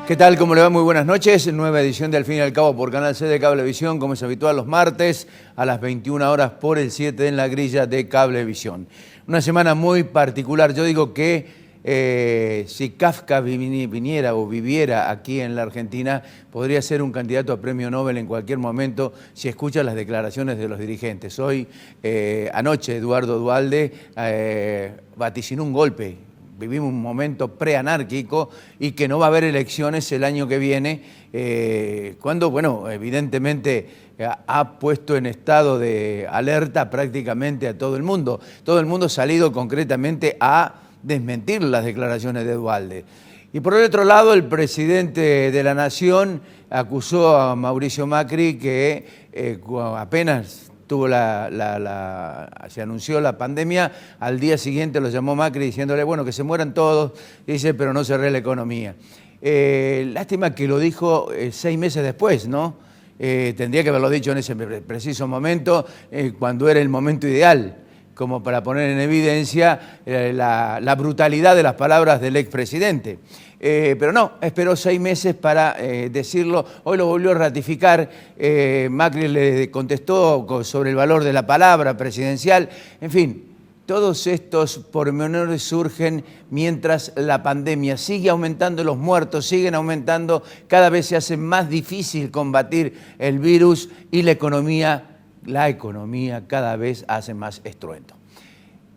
¿Qué tal? ¿Cómo le va? Muy buenas noches. Nueva edición de Al Fin y al Cabo por Canal C de Cablevisión, como es habitual los martes a las 21 horas por el 7 en la grilla de Cablevisión. Una semana muy particular. Yo digo que si Kafka viniera o viviera aquí en la Argentina, podría ser un candidato a premio Nobel en cualquier momento si escucha las declaraciones de los dirigentes. Hoy, anoche, Eduardo Duhalde vaticinó un golpe. Vivimos un momento preanárquico y que no va a haber elecciones el año que viene, cuando, bueno, evidentemente ha puesto en estado de alerta prácticamente a todo el mundo. Todo el mundo ha salido concretamente a desmentir las declaraciones de Duhalde. Y por el otro lado, el presidente de la Nación acusó a Mauricio Macri que apenas se anunció la pandemia, al día siguiente lo llamó Macri diciéndole, bueno, que se mueran todos, dice, pero no cerré la economía. Lástima que lo dijo 6 meses después, ¿no? Tendría que haberlo dicho en ese preciso momento, cuando era el momento ideal, como para poner en evidencia la brutalidad de las palabras del expresidente. Pero no, esperó 6 meses para decirlo. Hoy lo volvió a ratificar. Macri le contestó sobre el valor de la palabra presidencial. En fin, todos estos pormenores surgen mientras la pandemia sigue aumentando, los muertos siguen aumentando, cada vez se hace más difícil combatir el virus y la economía cada vez hace más estruendo.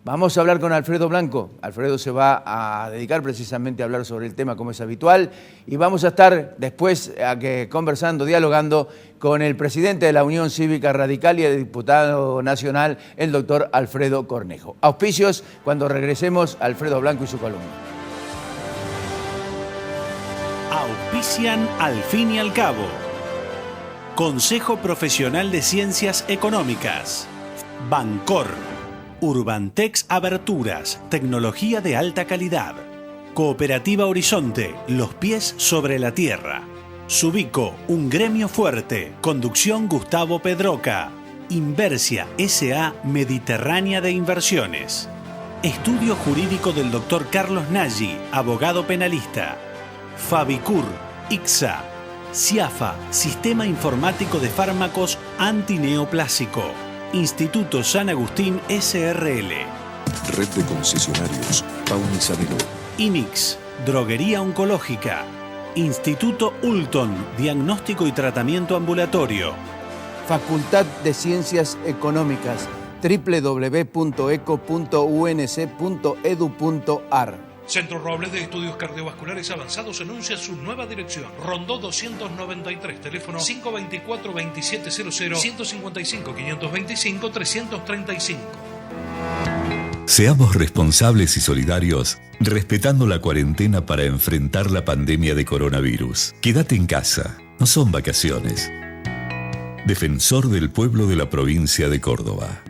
Vamos a hablar con Alfredo Blanco. Alfredo se va a dedicar precisamente a hablar sobre el tema como es habitual y vamos a estar después conversando, dialogando con el presidente de la Unión Cívica Radical y el diputado nacional, el doctor Alfredo Cornejo. Auspicios cuando regresemos, Alfredo Blanco y su columna. Auspician Al Fin y al Cabo. Consejo Profesional de Ciencias Económicas. Bancor. Urbantex Aberturas, tecnología de alta calidad. Cooperativa Horizonte, los pies sobre la tierra. Subico, un gremio fuerte. Conducción Gustavo Pedroca. Inversia S.A. Mediterránea de Inversiones. Estudio jurídico del Dr. Carlos Nagy, abogado penalista. Fabicur, ICSA. CIAFA, Sistema Informático de Fármacos Antineoplásico. Instituto San Agustín S.R.L. Red de concesionarios Paunis-Aveló. INIX, Droguería Oncológica. Instituto Ulton, Diagnóstico y Tratamiento Ambulatorio. Facultad de Ciencias Económicas, www.eco.unc.edu.ar. Centro Robles de Estudios Cardiovasculares Avanzados anuncia su nueva dirección. Rondó 293, teléfono 524-2700, 155-525-335. Seamos responsables y solidarios, respetando la cuarentena para enfrentar la pandemia de coronavirus. Quédate en casa, no son vacaciones. Defensor del pueblo de la provincia de Córdoba.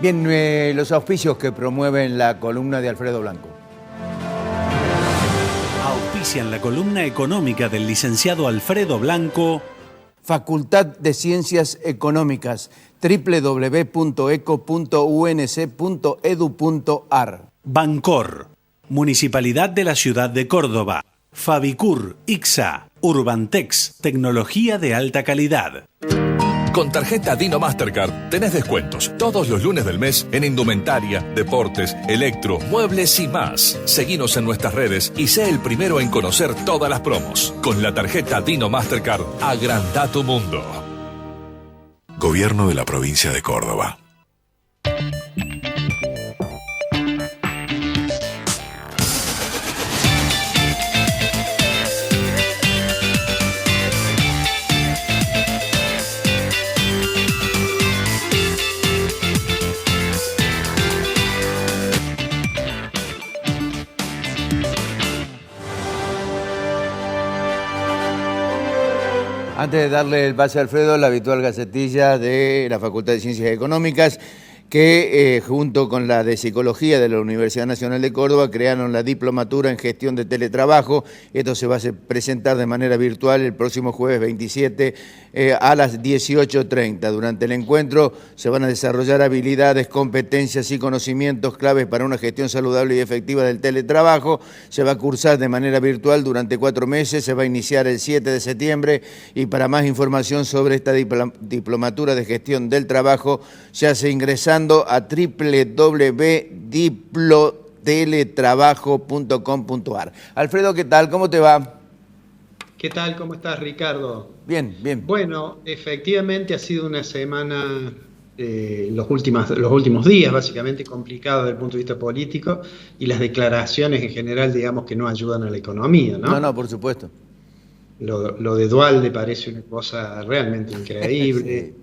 Bien, los auspicios que promueven la columna de Alfredo Blanco. Auspician la columna económica del licenciado Alfredo Blanco. Facultad de Ciencias Económicas, www.eco.unc.edu.ar. Bancor, Municipalidad de la Ciudad de Córdoba. Fabicur, ICSA, Urbantex, tecnología de alta calidad. Con tarjeta Dino Mastercard tenés descuentos todos los lunes del mes en indumentaria, deportes, electro, muebles y más. Seguinos en nuestras redes y sé el primero en conocer todas las promos. Con la tarjeta Dino Mastercard, agranda tu mundo. Gobierno de la provincia de Córdoba. Antes de darle el pase a Alfredo, la habitual gacetilla de la Facultad de Ciencias Económicas, que junto con la de Psicología de la Universidad Nacional de Córdoba crearon la Diplomatura en Gestión de Teletrabajo. Esto se va a presentar de manera virtual el próximo jueves 27 a las 18:30. Durante el encuentro se van a desarrollar habilidades, competencias y conocimientos claves para una gestión saludable y efectiva del teletrabajo. Se va a cursar de manera virtual durante 4 meses, se va a iniciar el 7 de septiembre y para más información sobre esta Diplomatura de Gestión del Trabajo se hace ingresando a www.diploTeletrabajo.com.ar. Alfredo, ¿qué tal? ¿Cómo te va? ¿Qué tal? ¿Cómo estás, Ricardo? Bien, bien. Bueno, efectivamente ha sido una semana, los últimos días, básicamente complicada desde el punto de vista político, y las declaraciones en general, digamos, que no ayudan a la economía, ¿no? No, por supuesto. Lo de Duhalde parece una cosa realmente increíble. Sí.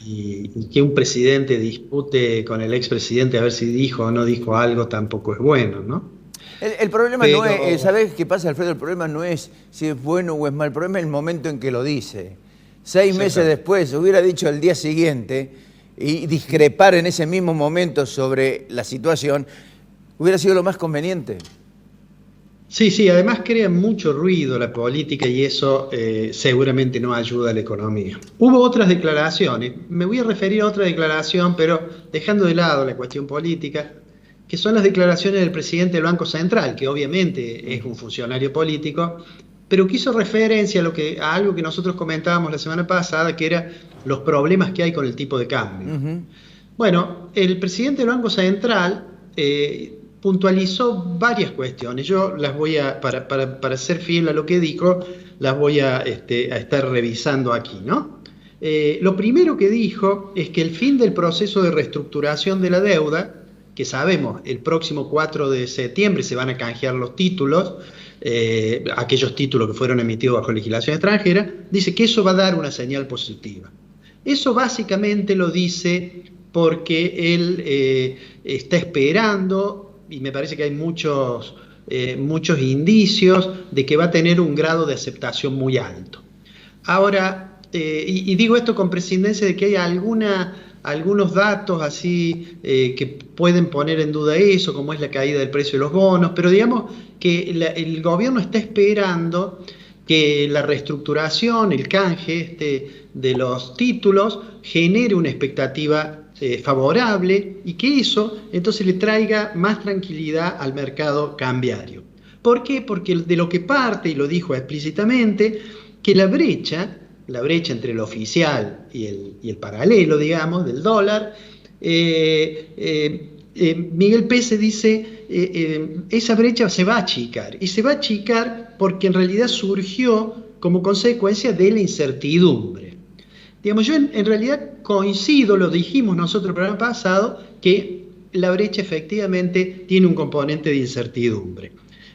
Y que un presidente dispute con el expresidente a ver si dijo o no dijo algo tampoco es bueno, ¿no? El problema no es, ¿sabés qué pasa, Alfredo? El problema no es si es bueno o es mal, el problema es el momento en que lo dice. 6 meses después, hubiera dicho el día siguiente y discrepar en ese mismo momento sobre la situación, hubiera sido lo más conveniente. Sí, además crea mucho ruido la política y eso seguramente no ayuda a la economía. Hubo otras declaraciones, me voy a referir a otra declaración, pero dejando de lado la cuestión política, que son las declaraciones del presidente del Banco Central, que obviamente es un funcionario político, pero que hizo referencia a algo que nosotros comentábamos la semana pasada, que eran los problemas que hay con el tipo de cambio. Bueno, el presidente del Banco Central puntualizó varias cuestiones. Yo las voy a, para ser fiel a lo que dijo, las voy a estar revisando aquí, ¿no? Lo primero que dijo es que el fin del proceso de reestructuración de la deuda, que sabemos, el próximo 4 de septiembre se van a canjear los títulos, aquellos títulos que fueron emitidos bajo legislación extranjera, dice que eso va a dar una señal positiva. Eso básicamente lo dice porque él está esperando, y me parece que hay muchos indicios de que va a tener un grado de aceptación muy alto. Ahora, y digo esto con prescindencia de que hay algunos datos así que pueden poner en duda eso, como es la caída del precio de los bonos, pero digamos que el gobierno está esperando que la reestructuración, el canje de los títulos, genere una expectativa favorable y que eso entonces le traiga más tranquilidad al mercado cambiario. ¿Por qué? Porque de lo que parte, y lo dijo explícitamente, que la brecha entre el oficial y el paralelo, digamos, del dólar, Miguel Pese dice, esa brecha se va a achicar, y se va a achicar porque en realidad surgió como consecuencia de la incertidumbre. Digamos, yo en realidad coincido, lo dijimos nosotros el programa pasado, que la brecha efectivamente tiene un componente de incertidumbre.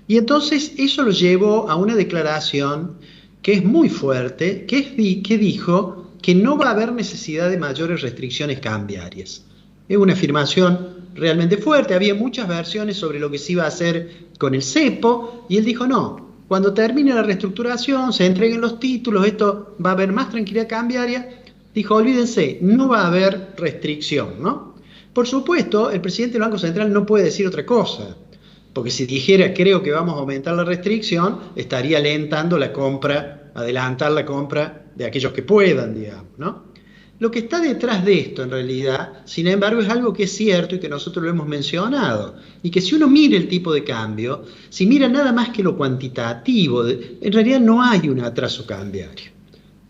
Y entonces eso lo llevó a una declaración que es muy fuerte, que dijo que no va a haber necesidad de mayores restricciones cambiarias. Es una afirmación realmente fuerte, había muchas versiones sobre lo que se iba a hacer con el cepo, y él dijo no. Cuando termine la reestructuración, se entreguen los títulos, esto va a haber más tranquilidad cambiaria. Dijo, olvídense, no va a haber restricción, ¿no? Por supuesto, el presidente del Banco Central no puede decir otra cosa, porque si dijera, creo que vamos a aumentar la restricción, estaría adelantar la compra de aquellos que puedan, digamos, ¿no? Lo que está detrás de esto, en realidad, sin embargo, es algo que es cierto y que nosotros lo hemos mencionado. Y que si uno mira el tipo de cambio, si mira nada más que lo cuantitativo, en realidad no hay un atraso cambiario.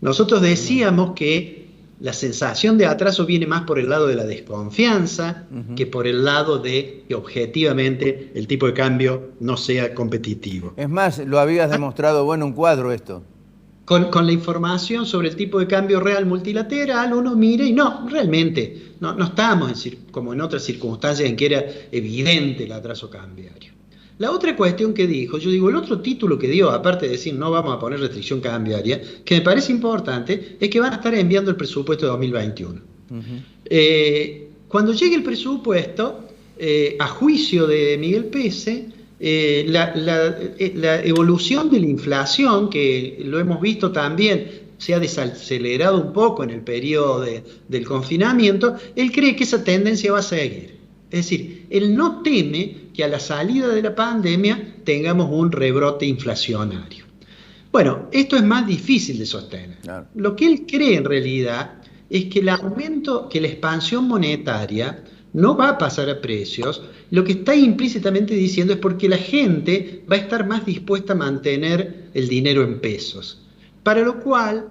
Nosotros decíamos que la sensación de atraso viene más por el lado de la desconfianza que por el lado de que objetivamente el tipo de cambio no sea competitivo. Es más, lo habías demostrado vos en un cuadro esto. Con la información sobre el tipo de cambio real multilateral, uno mira y no, realmente, no estamos como en otras circunstancias en que era evidente el atraso cambiario. La otra cuestión que dijo, yo digo, el otro título que dio, aparte de decir no vamos a poner restricción cambiaria, que me parece importante, es que van a estar enviando el presupuesto de 2021. Cuando llegue el presupuesto, a juicio de Miguel Pese, la evolución de la inflación, que lo hemos visto también se ha desacelerado un poco en el periodo del confinamiento, él cree que esa tendencia va a seguir. Es decir, él no teme que a la salida de la pandemia tengamos un rebrote inflacionario. Bueno, esto es más difícil de sostener. Claro. Lo que él cree en realidad es que el aumento, que la expansión monetaria no va a pasar a precios. Lo que está implícitamente diciendo es porque la gente va a estar más dispuesta a mantener el dinero en pesos. Para lo cual,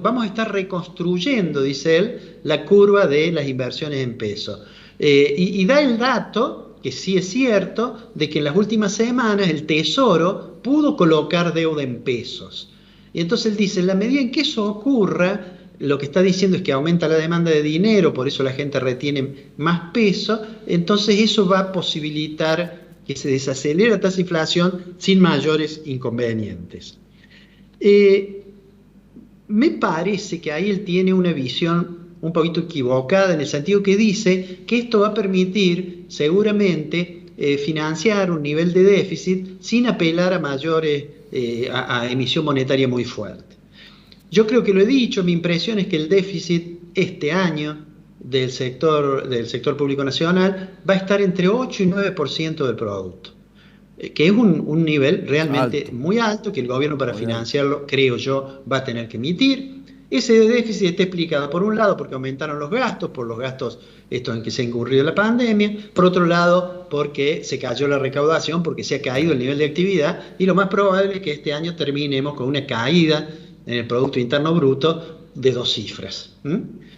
vamos a estar reconstruyendo, dice él, la curva de las inversiones en pesos. Y da el dato, que sí es cierto, de que en las últimas semanas el Tesoro pudo colocar deuda en pesos. Y entonces él dice, en la medida en que eso ocurra, lo que está diciendo es que aumenta la demanda de dinero, por eso la gente retiene más peso, entonces eso va a posibilitar que se desacelere la tasa de inflación sin mayores inconvenientes. Me parece que ahí él tiene una visión un poquito equivocada, en el sentido que dice que esto va a permitir seguramente financiar un nivel de déficit sin apelar a mayores, a emisión monetaria muy fuerte. Yo creo que lo he dicho, mi impresión es que el déficit este año del sector público nacional va a estar entre 8 y 9% del producto, que es un nivel realmente muy alto, que el gobierno para financiarlo, creo yo, va a tener que emitir. Ese déficit está explicado por un lado porque aumentaron los gastos, por los gastos estos en que se ha incurrido la pandemia, por otro lado porque se cayó la recaudación, porque se ha caído el nivel de actividad, y lo más probable es que este año terminemos con una caída en el Producto Interno Bruto de 2 cifras,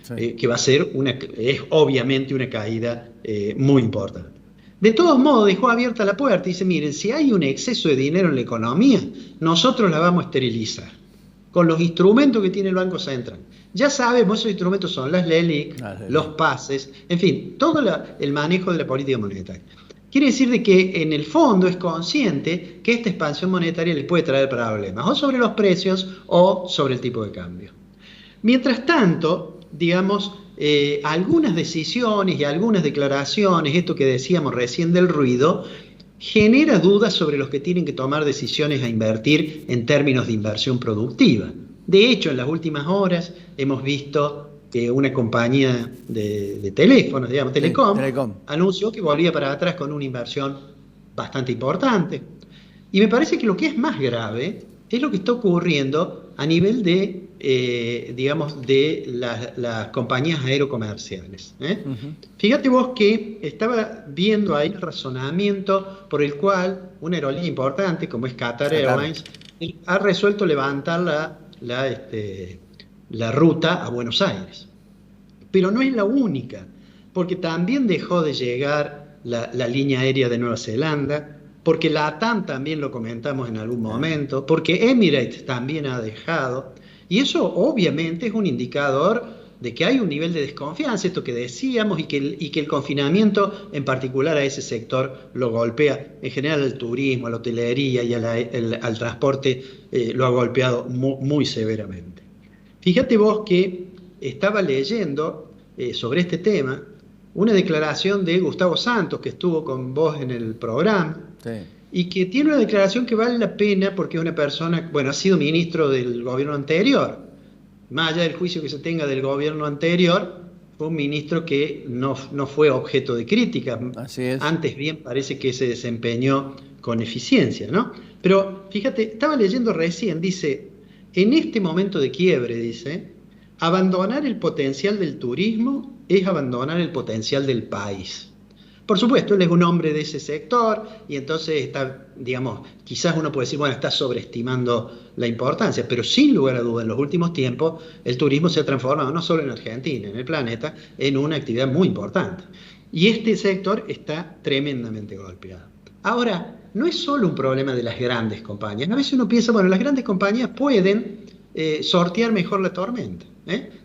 sí. Que va a ser es obviamente una caída muy importante. De todos modos, dejó abierta la puerta y dice, miren, si hay un exceso de dinero en la economía, nosotros la vamos a esterilizar con los instrumentos que tiene el Banco Central. Ya sabemos, esos instrumentos son las LELIQ, los pases, en fin, todo el manejo de la política monetaria. Quiere decir de que en el fondo es consciente que esta expansión monetaria le puede traer problemas, o sobre los precios o sobre el tipo de cambio. Mientras tanto, digamos, algunas decisiones y algunas declaraciones, esto que decíamos recién del ruido, genera dudas sobre los que tienen que tomar decisiones a invertir en términos de inversión productiva. De hecho, en las últimas horas hemos visto que una compañía de teléfonos, digamos, Telecom, anunció que volvía para atrás con una inversión bastante importante. Y me parece que lo que es más grave es lo que está ocurriendo a nivel de, digamos, de las compañías aerocomerciales. Fíjate vos que estaba viendo ahí el razonamiento por el cual una aerolínea importante como es Qatar Airlines ha resuelto levantar la ruta a Buenos Aires. Pero no es la única, porque también dejó de llegar la línea aérea de Nueva Zelanda, porque la LATAM también lo comentamos en algún momento, porque Emirates también ha dejado, y eso obviamente es un indicador de que hay un nivel de desconfianza, esto que decíamos, y que el confinamiento en particular a ese sector lo golpea, en general al turismo, a la hotelería y al transporte lo ha golpeado muy severamente. Fíjate vos que estaba leyendo sobre este tema una declaración de Gustavo Santos, que estuvo con vos en el programa, sí, y que tiene una declaración que vale la pena porque es una persona, bueno, ha sido ministro del gobierno anterior, más allá del juicio que se tenga del gobierno anterior, fue un ministro que no fue objeto de crítica. Así es. Antes bien parece que se desempeñó con eficiencia, ¿no? Pero fíjate, estaba leyendo recién, dice, en este momento de quiebre, dice, abandonar el potencial del turismo es abandonar el potencial del país. Por supuesto, él es un hombre de ese sector y entonces está, digamos, quizás uno puede decir, bueno, está sobreestimando la importancia, pero sin lugar a duda en los últimos tiempos el turismo se ha transformado no solo en Argentina, en el planeta, en una actividad muy importante. Y este sector está tremendamente golpeado. Ahora, no es solo un problema de las grandes compañías. A veces uno piensa, bueno, las grandes compañías pueden sortear mejor la tormenta,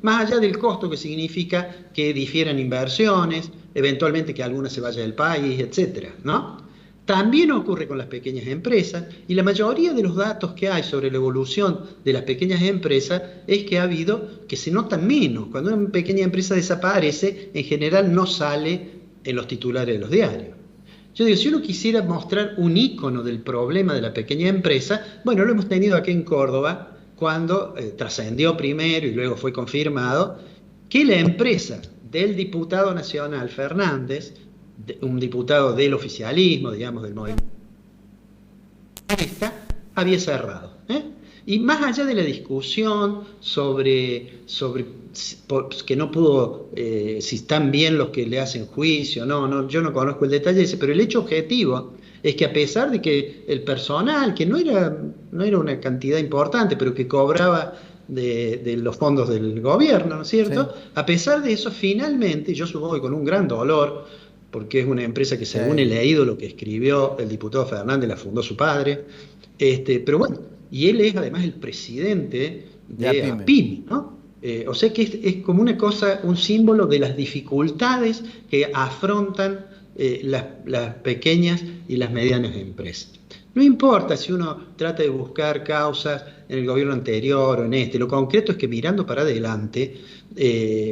más allá del costo que significa que difieran inversiones, eventualmente que alguna se vaya del país, etcétera, ¿no? También ocurre con las pequeñas empresas, y la mayoría de los datos que hay sobre la evolución de las pequeñas empresas es que ha habido que se notan menos. Cuando una pequeña empresa desaparece, en general no sale en los titulares de los diarios. Yo digo, si uno quisiera mostrar un ícono del problema de la pequeña empresa, bueno, lo hemos tenido aquí en Córdoba, cuando trascendió primero y luego fue confirmado que la empresa del diputado nacional Fernández, un diputado del oficialismo, digamos, del movimiento, había cerrado. Y más allá de la discusión sobre que no pudo, si están bien los que le hacen juicio, no, yo no conozco el detalle ese, pero el hecho objetivo es que a pesar de que el personal, que no era una cantidad importante, pero que cobraba de los fondos del gobierno, ¿no es cierto? Sí. A pesar de eso, finalmente, yo supongo que con un gran dolor, porque es una empresa que según he leído lo que escribió el diputado Fernández, la fundó su padre, pero bueno, y él es además el presidente de APIME, ¿no? O sea que es como una cosa, un símbolo de las dificultades que afrontan las pequeñas y las medianas empresas. No importa si uno trata de buscar causas en el gobierno anterior o en este, lo concreto es que mirando para adelante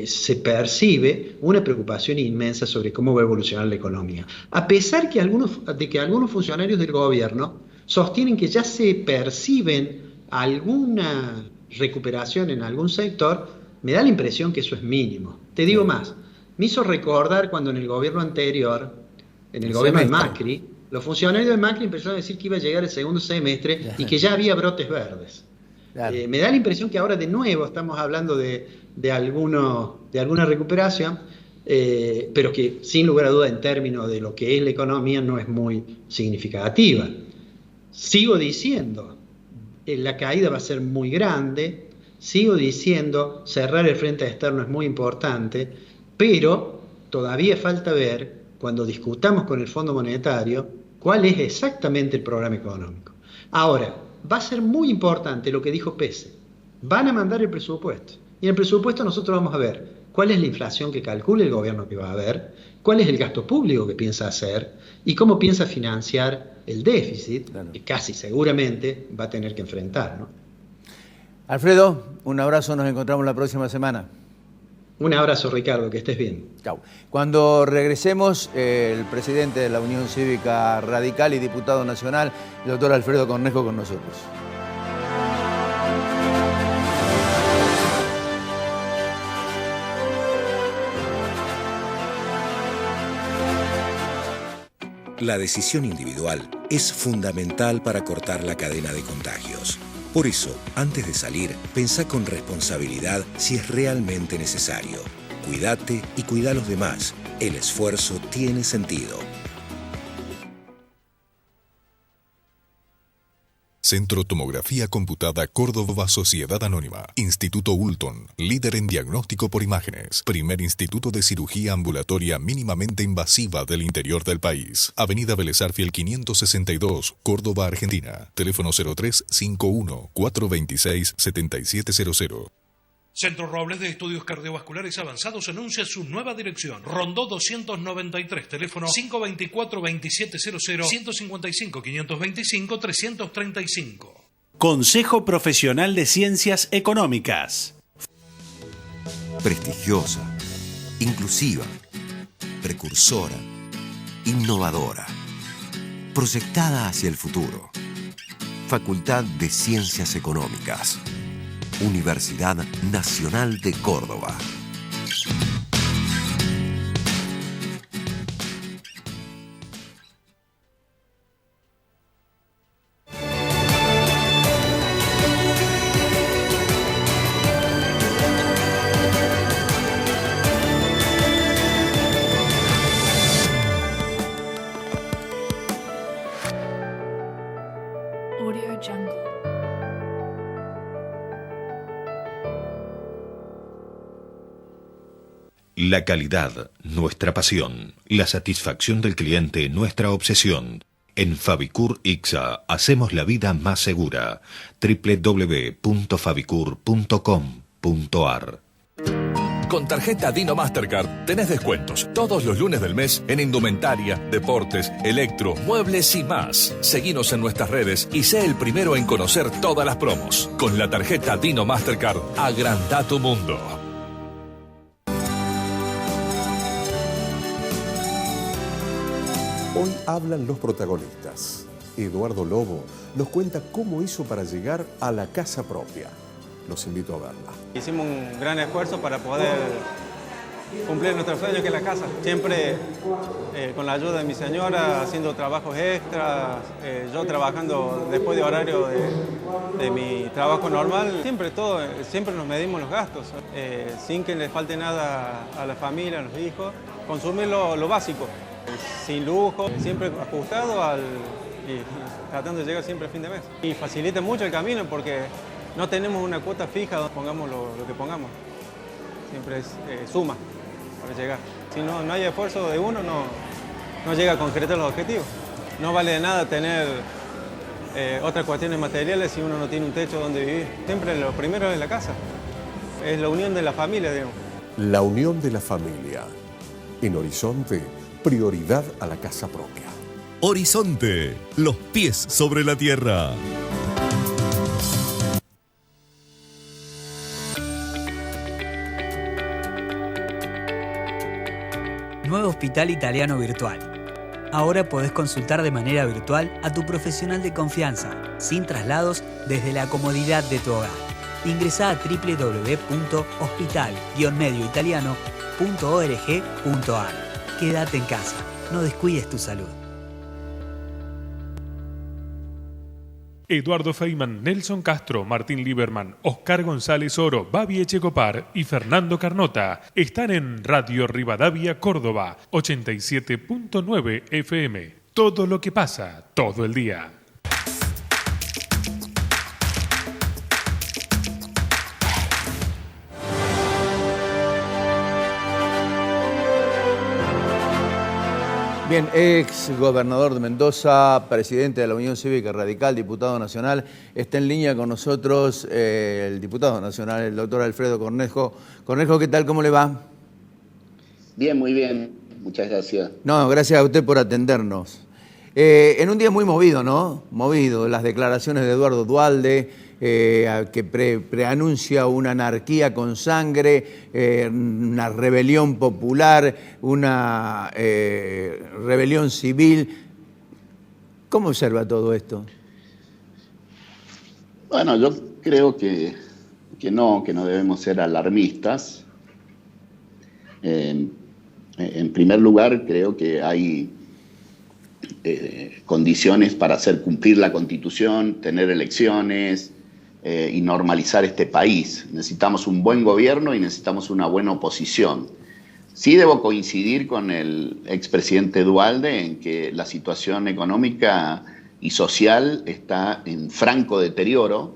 se percibe una preocupación inmensa sobre cómo va a evolucionar la economía. A pesar de que algunos funcionarios del gobierno sostienen que ya se perciben alguna recuperación en algún sector, me da la impresión que eso es mínimo. Te digo más, me hizo recordar cuando en el gobierno anterior, en el gobierno de Macri, los funcionarios de Macri empezaron a decir que iba a llegar el segundo semestre y que ya había brotes verdes. Claro. Me da la impresión que ahora de nuevo estamos hablando de alguna recuperación, pero que sin lugar a duda en términos de lo que es la economía no es muy significativa. Sigo diciendo, la caída va a ser muy grande, sigo diciendo, cerrar el frente externo es muy importante, pero todavía falta ver, cuando discutamos con el Fondo Monetario, cuál es exactamente el programa económico. Ahora, va a ser muy importante lo que dijo Pese. Van a mandar el presupuesto. Y en el presupuesto nosotros vamos a ver cuál es la inflación que calcula el gobierno que va a haber, cuál es el gasto público que piensa hacer y cómo piensa financiar el déficit, que casi seguramente va a tener que enfrentar, ¿no? Alfredo, un abrazo, nos encontramos la próxima semana. Un abrazo, Ricardo, que estés bien. Chau. Cuando regresemos, el presidente de la Unión Cívica Radical y diputado nacional, el doctor Alfredo Cornejo, con nosotros. La decisión individual es fundamental para cortar la cadena de contagios. Por eso, antes de salir, pensá con responsabilidad si es realmente necesario. Cuídate y cuida a los demás. El esfuerzo tiene sentido. Centro Tomografía Computada Córdoba Sociedad Anónima. Instituto Ulton, líder en diagnóstico por imágenes. Primer instituto de cirugía ambulatoria mínimamente invasiva del interior del país. Avenida Vélez Arfiel 562, Córdoba, Argentina. Teléfono 0351-426-7700. Centro Robles de Estudios Cardiovasculares Avanzados anuncia su nueva dirección. Rondó 293, teléfono 524-2700, 155-525-335. Consejo Profesional de Ciencias Económicas. Prestigiosa, inclusiva, precursora, innovadora, proyectada hacia el futuro. Facultad de Ciencias Económicas. Universidad Nacional de Córdoba. Audio Jungle. La calidad, nuestra pasión. La satisfacción del cliente, nuestra obsesión. En Fabicur Ixa hacemos la vida más segura. www.fabicur.com.ar. Con tarjeta Dino Mastercard tenés descuentos todos los lunes del mes en indumentaria, deportes, electro, muebles y más. Seguinos en nuestras redes y sé el primero en conocer todas las promos. Con la tarjeta Dino Mastercard, agranda tu mundo. Hoy hablan los protagonistas. Eduardo Lobo, nos cuenta cómo hizo para llegar a la casa propia. Los invito a verla. Hicimos un gran esfuerzo para poder cumplir nuestro sueño, que es la casa. Siempre con la ayuda de mi señora, haciendo trabajos extras, yo trabajando después de horario de mi trabajo normal. Siempre nos medimos los gastos, sin que le falte nada a la familia, a los hijos. Consumir lo básico, sin lujo, siempre ajustado y tratando de llegar siempre a fin de mes. Y facilita mucho el camino porque no tenemos una cuota fija donde pongamos lo que pongamos. Siempre es suma para llegar. Si no hay esfuerzo de uno, no llega a concretar los objetivos. No vale de nada tener otras cuestiones materiales si uno no tiene un techo donde vivir. Siempre lo primero es la casa. Es la unión de la familia, digamos. La unión de la familia. En Horizonte, prioridad a la casa propia. Horizonte, los pies sobre la tierra. Nuevo Hospital Italiano Virtual. Ahora podés consultar de manera virtual a tu profesional de confianza, sin traslados, desde la comodidad de tu hogar. Ingresá a www.hospital-medioitaliano.org.ar. Quédate en casa, no descuides tu salud. Eduardo Feynman, Nelson Castro, Martín Lieberman, Oscar González Oro, Babi Echecopar y Fernando Carnota están en Radio Rivadavia Córdoba, 87.9 FM. Todo lo que pasa, todo el día. Bien, ex gobernador de Mendoza, presidente de la Unión Cívica Radical, diputado nacional, está en línea con nosotros el diputado nacional, el doctor Alfredo Cornejo. Cornejo, ¿qué tal? ¿Cómo le va? Bien, muy bien. Muchas gracias. No, gracias a usted por atendernos. En un día muy movido, ¿no? Movido, las declaraciones de Eduardo Duhalde, que preanuncia una anarquía con sangre, una rebelión popular, una rebelión civil. ¿Cómo observa todo esto? Bueno, yo creo que no debemos ser alarmistas. En primer lugar, creo que hay condiciones para hacer cumplir la Constitución, tener elecciones y normalizar este país. Necesitamos un buen gobierno y necesitamos una buena oposición. Sí debo coincidir con el expresidente Duhalde en que la situación económica y social está en franco deterioro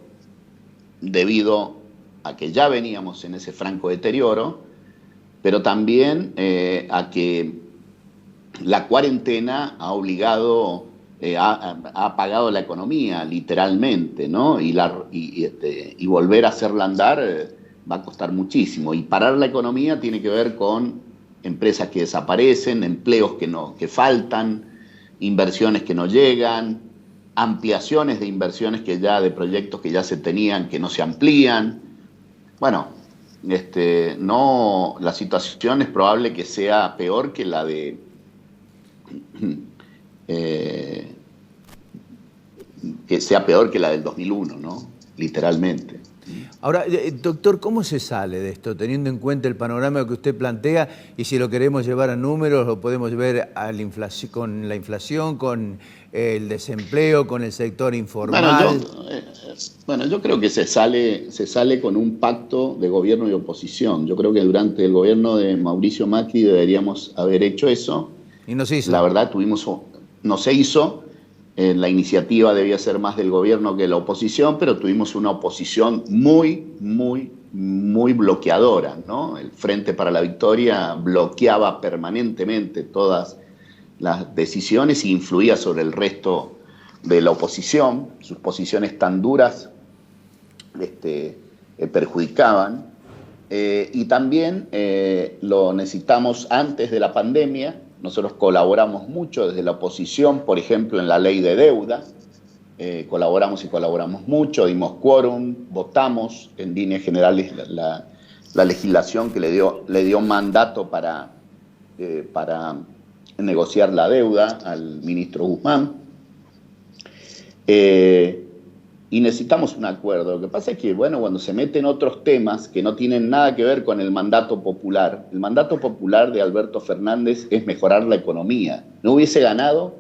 debido a que ya veníamos en ese franco deterioro, pero también a que la cuarentena ha obligado, ha apagado la economía literalmente, ¿no? Y volver a hacerla andar va a costar muchísimo. Y parar la economía tiene que ver con empresas que desaparecen, empleos que faltan, inversiones que no llegan, ampliaciones de inversiones de proyectos que ya se tenían, que no se amplían. Bueno, la situación es probable que sea peor que la de que sea peor que la del 2001, ¿no? Literalmente. Ahora, doctor, ¿cómo se sale de esto, teniendo en cuenta el panorama que usted plantea, y si lo queremos llevar a números, lo podemos ver con la inflación, con el desempleo, con el sector informal? Bueno, yo creo que se sale con un pacto de gobierno y oposición. Yo creo que durante el gobierno de Mauricio Macri deberíamos haber hecho eso. Y no se hizo. La verdad, no se hizo. La iniciativa debía ser más del gobierno que de la oposición, pero tuvimos una oposición muy, muy, muy bloqueadora, ¿no? El Frente para la Victoria bloqueaba permanentemente todas las decisiones e influía sobre el resto de la oposición. Sus posiciones tan duras perjudicaban. Y también lo necesitamos antes de la pandemia. Nosotros colaboramos mucho desde la oposición, por ejemplo, en la ley de deuda. Colaboramos mucho, dimos quórum, votamos en líneas generales la legislación que le dio mandato para negociar la deuda al ministro Guzmán. Y necesitamos un acuerdo. Lo que pasa es que, bueno, cuando se meten otros temas que no tienen nada que ver con el mandato popular, el mandato popular de Alberto Fernández es mejorar la economía. No hubiese ganado,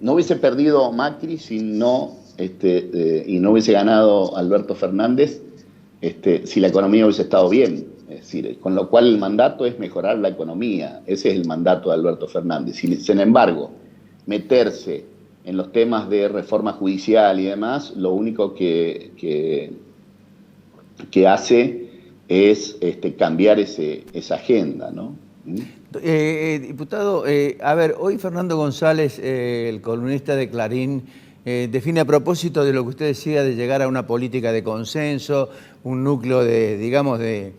no hubiese perdido Macri si no, y no hubiese ganado Alberto Fernández si la economía hubiese estado bien. Es decir, con lo cual el mandato es mejorar la economía. Ese es el mandato de Alberto Fernández. Sin embargo, meterse en los temas de reforma judicial y demás, lo único que hace es cambiar esa agenda, ¿no? Diputado, a ver, hoy Fernando González, el columnista de Clarín, define a propósito de lo que usted decía de llegar a una política de consenso, un núcleo de, digamos, de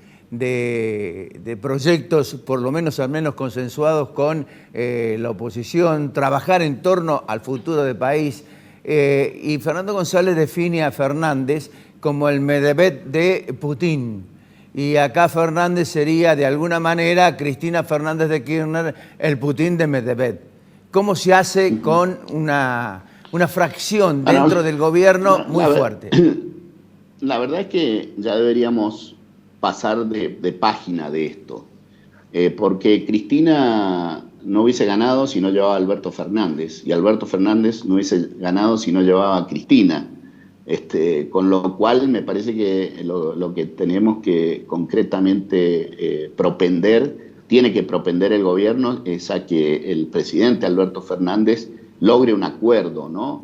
proyectos por lo menos al menos consensuados con la oposición, trabajar en torno al futuro del país. Y Fernando González define a Fernández como el Medvedev de Putin. Y acá Fernández sería de alguna manera Cristina Fernández de Kirchner, el Putin de Medvedev. ¿Cómo se hace con una fracción dentro del gobierno muy fuerte? La verdad es que ya deberíamos pasar de página de esto, porque Cristina no hubiese ganado si no llevaba a Alberto Fernández, y Alberto Fernández no hubiese ganado si no llevaba a Cristina, con lo cual me parece que lo que tenemos que concretamente tiene que propender el gobierno es a que el presidente Alberto Fernández logre un acuerdo, ¿no?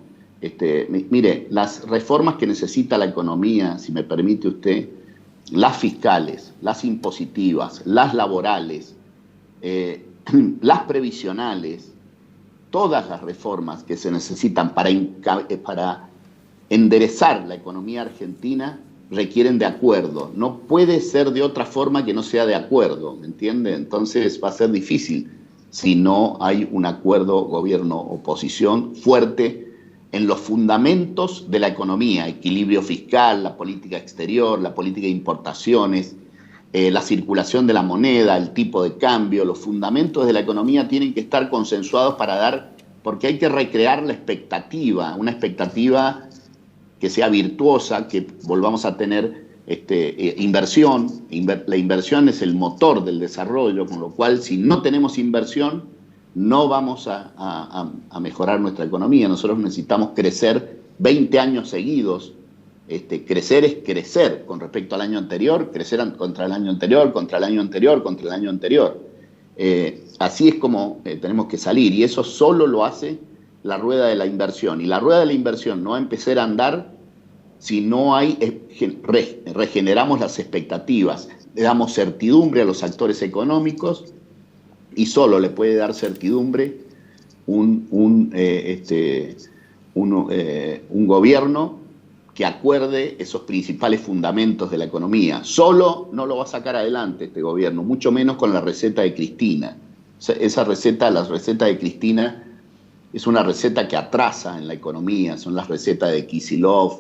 Mire, las reformas que necesita la economía, si me permite usted, las fiscales, las impositivas, las laborales, las previsionales, todas las reformas que se necesitan para enderezar la economía argentina requieren de acuerdo. No puede ser de otra forma que no sea de acuerdo, ¿me entiende? Entonces va a ser difícil si no hay un acuerdo gobierno-oposición fuerte en los fundamentos de la economía: equilibrio fiscal, la política exterior, la política de importaciones, la circulación de la moneda, el tipo de cambio. Los fundamentos de la economía tienen que estar consensuados porque hay que recrear la expectativa, una expectativa que sea virtuosa, que volvamos a tener inversión. La inversión es el motor del desarrollo, con lo cual si no tenemos inversión no vamos a mejorar nuestra economía. Nosotros necesitamos crecer 20 años seguidos. Crecer es crecer con respecto al año anterior, crecer contra el año anterior, contra el año anterior, contra el año anterior. Así es como tenemos que salir, y eso solo lo hace la rueda de la inversión. Y la rueda de la inversión no va a empezar a andar si no regeneramos las expectativas, le damos certidumbre a los actores económicos, y solo le puede dar certidumbre un gobierno que acuerde esos principales fundamentos de la economía. Solo no lo va a sacar adelante este gobierno, mucho menos con la receta de Cristina. Esa receta, la receta de Cristina, es una receta que atrasa en la economía. Son las recetas de Kicillof,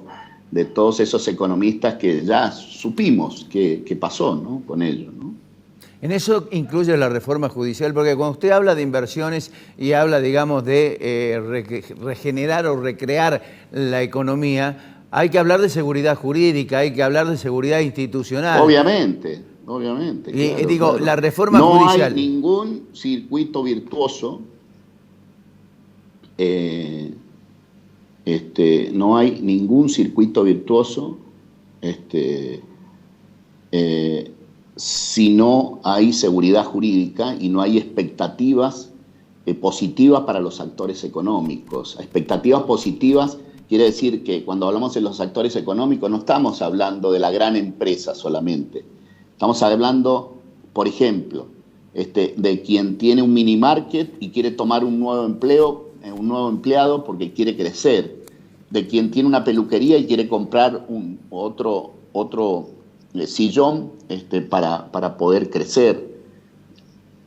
de todos esos economistas que ya supimos qué pasó, ¿no?, con ellos, ¿no? En eso incluye la reforma judicial, porque cuando usted habla de inversiones y habla, digamos, de regenerar o recrear la economía, hay que hablar de seguridad jurídica, hay que hablar de seguridad institucional. Obviamente. Y digo, la reforma judicial. No hay ningún circuito virtuoso, no hay ningún circuito virtuoso, si no hay seguridad jurídica y no hay expectativas positivas para los actores económicos. Expectativas positivas quiere decir que cuando hablamos de los actores económicos no estamos hablando de la gran empresa solamente. Estamos hablando, por ejemplo, de quien tiene un mini market y quiere tomar un nuevo empleado porque quiere crecer, de quien tiene una peluquería y quiere comprar otro sillón para poder crecer.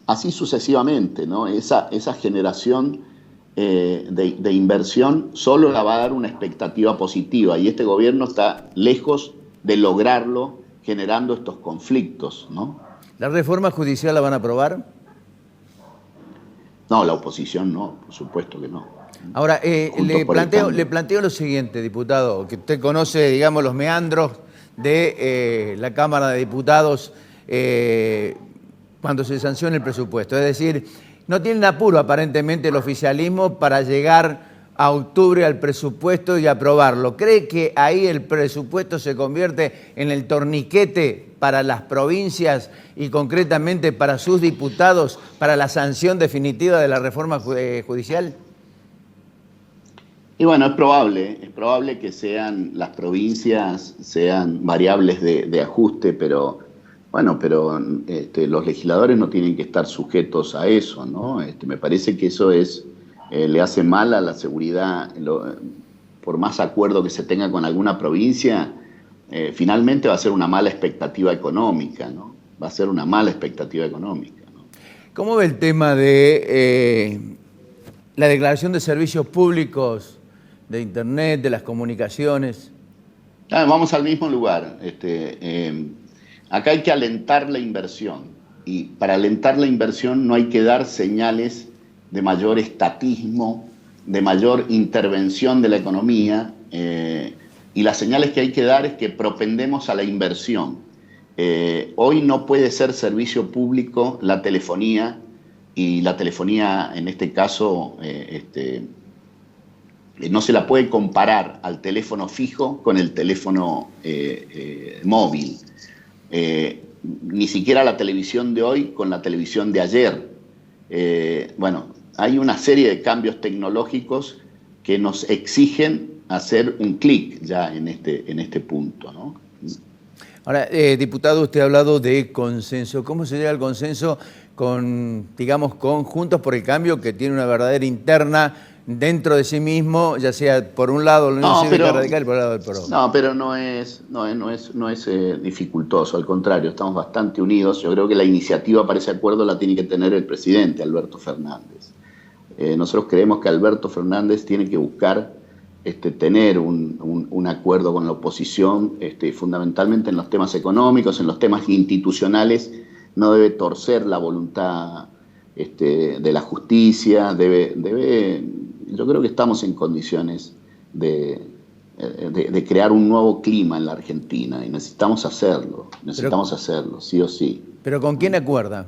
Así sucesivamente, ¿no? Esa generación de inversión solo la va a dar una expectativa positiva, y este gobierno está lejos de lograrlo generando estos conflictos, ¿no? ¿La reforma judicial la van a aprobar? No, la oposición no, por supuesto que no. Ahora, le planteo lo siguiente, diputado, que usted conoce, digamos, los meandros de la Cámara de Diputados cuando se sanciona el presupuesto. Es decir, no tienen apuro aparentemente el oficialismo para llegar a octubre al presupuesto y aprobarlo. ¿Cree que ahí el presupuesto se convierte en el torniquete para las provincias y concretamente para sus diputados para la sanción definitiva de la reforma judicial? Y bueno, es probable que las provincias sean variables de ajuste, pero bueno, los legisladores no tienen que estar sujetos a eso, ¿no? Me parece que eso le hace mal a la seguridad, por más acuerdo que se tenga con alguna provincia, finalmente va a ser una mala expectativa económica, ¿no? Va a ser una mala expectativa económica, ¿no? ¿Cómo ve el tema de la declaración de servicios públicos, de Internet, de las comunicaciones? Vamos al mismo lugar. Acá hay que alentar la inversión, y para alentar la inversión no hay que dar señales de mayor estatismo, de mayor intervención de la economía, y las señales que hay que dar es que propendemos a la inversión. Hoy no puede ser servicio público la telefonía, y la telefonía en este caso no se la puede comparar al teléfono fijo con el teléfono móvil. Ni siquiera la televisión de hoy con la televisión de ayer. Bueno, hay una serie de cambios tecnológicos que nos exigen hacer un clic ya en este punto, ¿no? Ahora, diputado, usted ha hablado de consenso. ¿Cómo se llega al consenso con Juntos por el Cambio, que tiene una verdadera interna dentro de sí mismo, ya sea por un lado la Unión Cívica Radical y por el lado del PRO? No, pero no es dificultoso, al contrario, estamos bastante unidos. Yo creo que la iniciativa para ese acuerdo la tiene que tener el presidente, Alberto Fernández. Nosotros creemos que Alberto Fernández tiene que buscar tener un acuerdo con la oposición, fundamentalmente en los temas económicos, en los temas institucionales. No debe torcer la voluntad de la justicia, yo creo que estamos en condiciones de crear un nuevo clima en la Argentina y necesitamos hacerlo, sí o sí. ¿Pero con quién acuerda?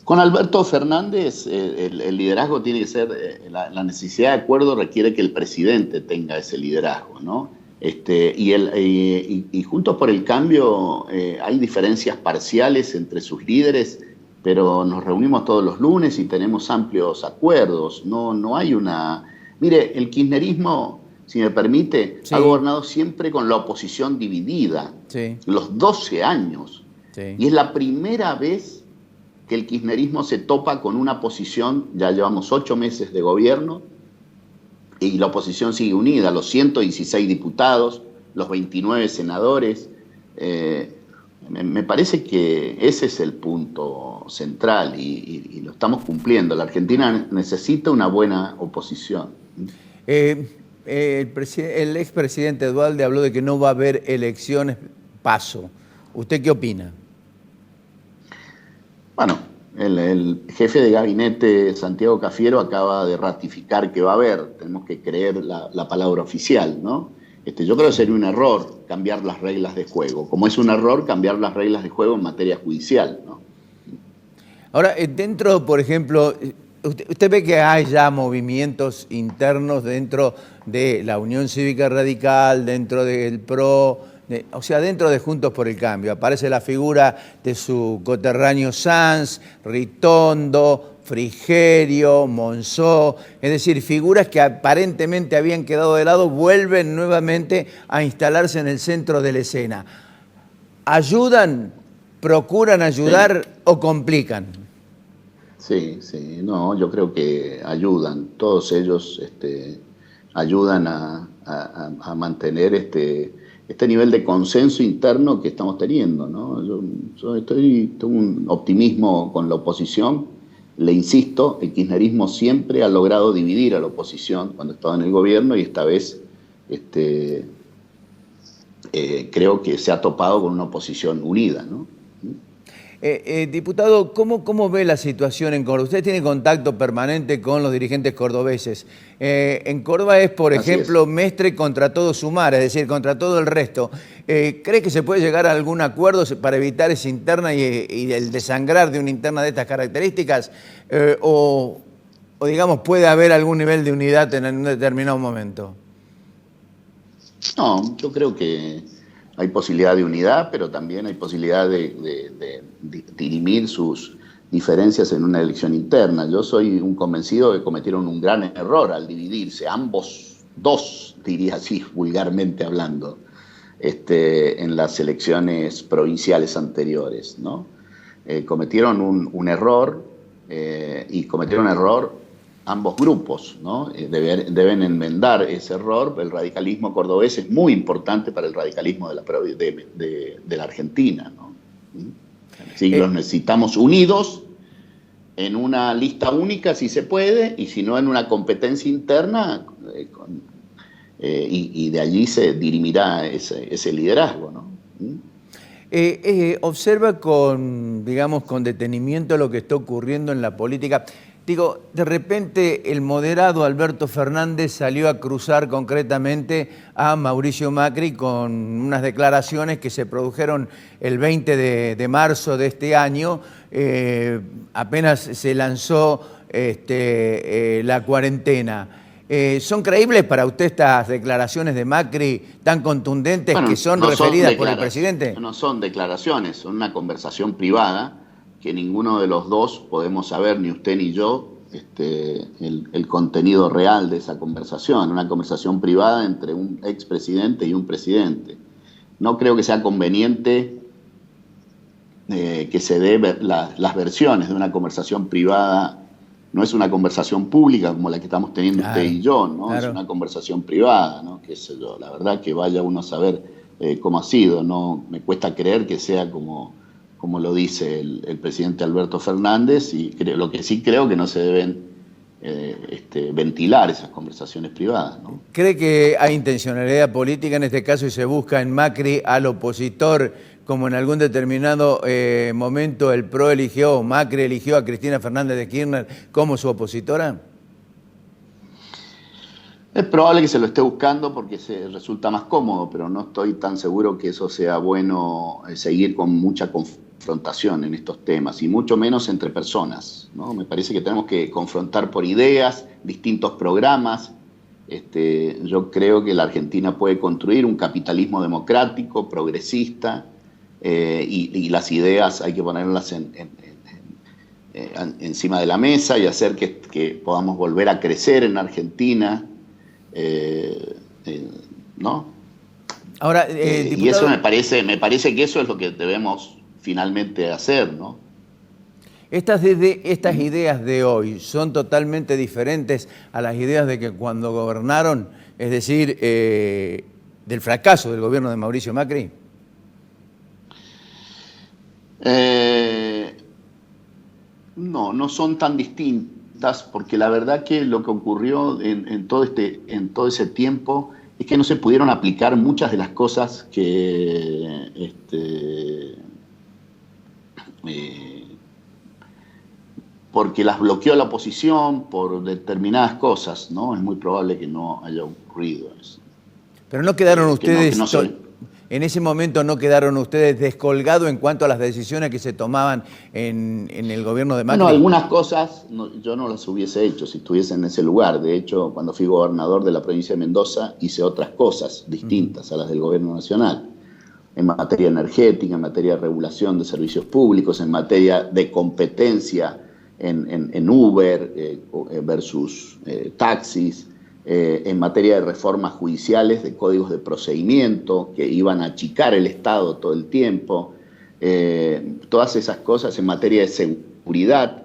Con Alberto Fernández el liderazgo tiene que ser, la necesidad de acuerdo requiere que el presidente tenga ese liderazgo, ¿no? Y Juntos por el Cambio hay diferencias parciales entre sus líderes, pero nos reunimos todos los lunes y tenemos amplios acuerdos. No hay una... Mire, el kirchnerismo, si me permite, ha gobernado siempre con la oposición dividida, los 12 años. Y es la primera vez que el kirchnerismo se topa con una posición, ya llevamos 8 meses de gobierno, y la oposición sigue unida, los 116 diputados, los 29 senadores. Me parece que ese es el punto central y lo estamos cumpliendo. La Argentina necesita una buena oposición. El expresidente Duhalde habló de que no va a haber elecciones paso. ¿Usted qué opina? Bueno, el jefe de gabinete, Santiago Cafiero, acaba de ratificar que va a haber. Tenemos que creer la palabra oficial, ¿no? Yo creo que sería un error cambiar las reglas de juego, como es un error cambiar las reglas de juego en materia judicial, ¿no? Ahora, dentro, por ejemplo, usted ve que hay ya movimientos internos dentro de la Unión Cívica Radical, dentro del PRO, o sea, dentro de Juntos por el Cambio. Aparece la figura de su coterráneo Sanz, Ritondo, Frigerio, Monzó, es decir, figuras que aparentemente habían quedado de lado, vuelven nuevamente a instalarse en el centro de la escena. ¿Ayudan, procuran ayudar o complican? Sí, no, yo creo que ayudan, todos ellos ayudan a mantener este nivel de consenso interno que estamos teniendo, ¿no? Yo tengo un optimismo con la oposición. Le insisto, el kirchnerismo siempre ha logrado dividir a la oposición cuando estaba en el gobierno y esta vez creo que se ha topado con una oposición unida, ¿no? Diputado, ¿cómo ve la situación en Córdoba? Usted tiene contacto permanente con los dirigentes cordobeses. En Córdoba es, por ejemplo, Mestre contra todo Sumar, es decir, contra todo el resto. ¿Cree que se puede llegar a algún acuerdo para evitar esa interna y el desangrar de una interna de estas características? O digamos, ¿puede haber algún nivel de unidad en un determinado momento? No, yo creo que hay posibilidad de unidad, pero también hay posibilidad de dirimir sus diferencias en una elección interna. Yo soy un convencido de que cometieron un gran error al dividirse, ambos dos, diría así, vulgarmente hablando, en las elecciones provinciales anteriores, ¿no? Cometieron un error, y cometieron error ambos grupos, ¿no? Deben enmendar ese error. El radicalismo cordobés es muy importante para el radicalismo de la Argentina, ¿no? Sí, los necesitamos unidos en una lista única, si se puede, y si no en una competencia interna, y de allí se dirimirá ese liderazgo, ¿no? Observa con detenimiento lo que está ocurriendo en la política. Digo, de repente el moderado Alberto Fernández salió a cruzar concretamente a Mauricio Macri con unas declaraciones que se produjeron el 20 de marzo de este año. Apenas se lanzó la cuarentena. ¿Son creíbles para usted estas declaraciones de Macri tan contundentes que son referidas por el presidente? No son declaraciones, son una conversación privada que ninguno de los dos podemos saber, ni usted ni yo, el contenido real de esa conversación. Una conversación privada entre un expresidente y un presidente. No creo que sea conveniente que se dé las versiones de una conversación privada. No es una conversación pública como la que estamos teniendo usted y yo, ¿no? Claro. Es una conversación privada, ¿no? Qué sé yo, la verdad que vaya uno a saber cómo ha sido. No me cuesta creer que sea como lo dice el presidente Alberto Fernández, y lo que sí creo que no se deben ventilar esas conversaciones privadas, ¿no? ¿Cree que hay intencionalidad política en este caso y se busca en Macri al opositor, como en algún determinado momento el PRO eligió, Macri eligió a Cristina Fernández de Kirchner como su opositora? Es probable que se lo esté buscando porque se resulta más cómodo, pero no estoy tan seguro que eso sea bueno, seguir con mucha confrontación en estos temas, y mucho menos entre personas, ¿no? Me parece que tenemos que confrontar por ideas, distintos programas. Yo creo que la Argentina puede construir un capitalismo democrático, progresista, y las ideas hay que ponerlas encima de la mesa y hacer que podamos volver a crecer en Argentina, ¿no? Ahora, y eso me parece que eso es lo que debemos finalmente hacer, ¿no? Estas ideas de hoy son totalmente diferentes a las ideas de que cuando gobernaron, es decir, del fracaso del gobierno de Mauricio Macri. No son tan distintas, porque la verdad que lo que ocurrió en todo ese tiempo es que no se pudieron aplicar muchas de las cosas que porque las bloqueó la oposición por determinadas cosas, ¿no? Es muy probable que no haya ocurrido eso. Pero no quedaron ustedes... En ese momento no quedaron ustedes descolgados en cuanto a las decisiones que se tomaban en el gobierno de Macri. Bueno, algunas cosas yo no las hubiese hecho si estuviese en ese lugar. De hecho, cuando fui gobernador de la provincia de Mendoza, hice otras cosas distintas a las del gobierno nacional. En materia energética, en materia de regulación de servicios públicos, en materia de competencia en Uber versus taxis, en materia de reformas judiciales, de códigos de procedimiento que iban a achicar el Estado todo el tiempo, todas esas cosas en materia de seguridad.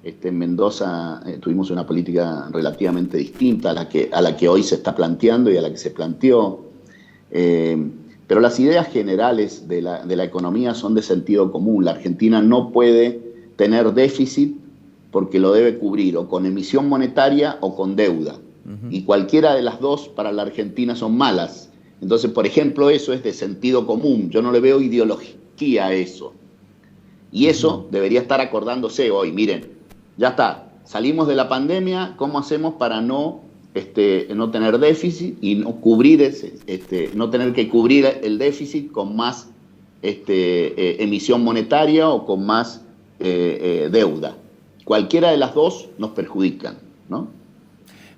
En Mendoza tuvimos una política relativamente distinta a la que hoy se está planteando y a la que se planteó, pero las ideas generales de la economía son de sentido común. La Argentina no puede tener déficit porque lo debe cubrir o con emisión monetaria o con deuda. Y cualquiera de las dos para la Argentina son malas. Entonces, por ejemplo, eso es de sentido común. Yo no le veo ideología a eso. Y eso debería estar acordándose hoy. Miren, ya está, salimos de la pandemia, ¿cómo hacemos para no tener déficit y no cubrir no tener que cubrir el déficit con más emisión monetaria o con más deuda? Cualquiera de las dos nos perjudican, ¿no?